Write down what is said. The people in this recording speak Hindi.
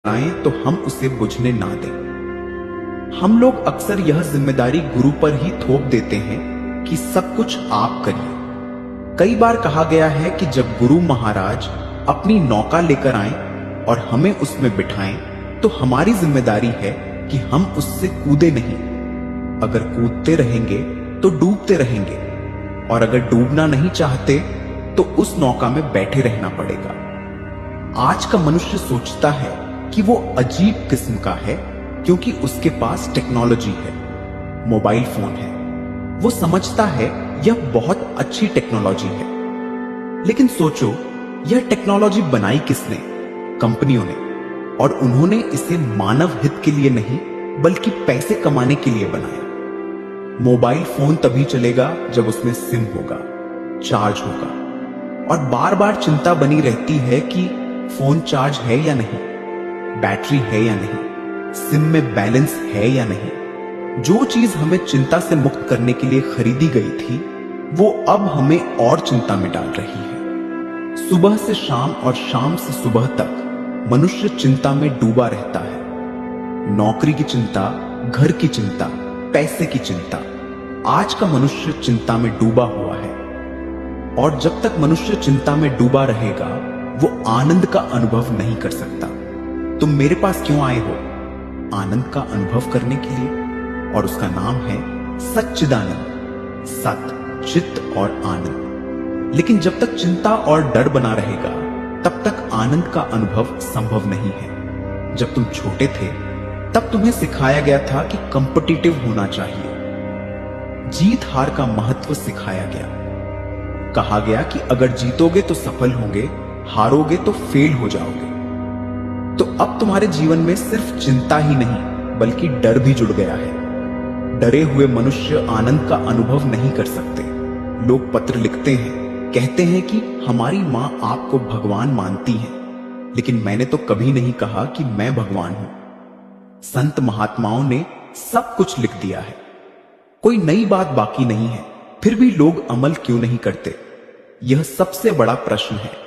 आए तो हम उसे बुझने ना दें। हम लोग अक्सर यह जिम्मेदारी गुरु पर ही थोप देते हैं कि सब कुछ आप करिए। कई बार कहा गया है कि जब गुरु महाराज अपनी नौका लेकर आए और हमें उसमें बिठाएं तो हमारी जिम्मेदारी है कि हम उससे कूदे नहीं। अगर कूदते रहेंगे तो डूबते रहेंगे और अगर डूबना नहीं चाहते तो उस नौका में बैठे रहना पड़ेगा। आज का मनुष्य सोचता है कि वो अजीब किस्म का है क्योंकि उसके पास टेक्नोलॉजी है, मोबाइल फोन है। वो समझता है यह बहुत अच्छी टेक्नोलॉजी है। लेकिन सोचो, यह टेक्नोलॉजी बनाई किसने? कंपनियों ने। और उन्होंने इसे मानव हित के लिए नहीं बल्कि पैसे कमाने के लिए बनाया। मोबाइल फोन तभी चलेगा जब उसमें सिम होगा, चार्ज होगा, और बार बार चिंता बनी रहती है कि फोन चार्ज है या नहीं, बैटरी है या नहीं, सिम में बैलेंस है या नहीं। जो चीज हमें चिंता से मुक्त करने के लिए खरीदी गई थी वो अब हमें और चिंता में डाल रही है। सुबह से शाम और शाम से सुबह तक मनुष्य चिंता में डूबा रहता है। नौकरी की चिंता, घर की चिंता, पैसे की चिंता। आज का मनुष्य चिंता में डूबा हुआ है और जब तक मनुष्य चिंता में डूबा रहेगा वो आनंद का अनुभव नहीं कर सकता। तुम मेरे पास क्यों आए हो? आनंद का अनुभव करने के लिए, और उसका नाम है सच्चिदानंद। सत, चित्त और आनंद। लेकिन जब तक चिंता और डर बना रहेगा तब तक आनंद का अनुभव संभव नहीं है। जब तुम छोटे थे तब तुम्हें सिखाया गया था कि कॉम्पिटिटिव होना चाहिए। जीत हार का महत्व सिखाया गया। कहा गया कि अगर जीतोगे तो सफल होंगे, हारोगे तो फेल हो जाओगे। तो अब तुम्हारे जीवन में सिर्फ चिंता ही नहीं बल्कि डर भी जुड़ गया है। डरे हुए मनुष्य आनंद का अनुभव नहीं कर सकते। लोग पत्र लिखते हैं, कहते हैं कि हमारी मां आपको भगवान मानती है, लेकिन मैंने तो कभी नहीं कहा कि मैं भगवान हूं। संत महात्माओं ने सब कुछ लिख दिया है, कोई नई बात बाकी नहीं है, फिर भी लोग अमल क्यों नहीं करते? यह सबसे बड़ा प्रश्न है।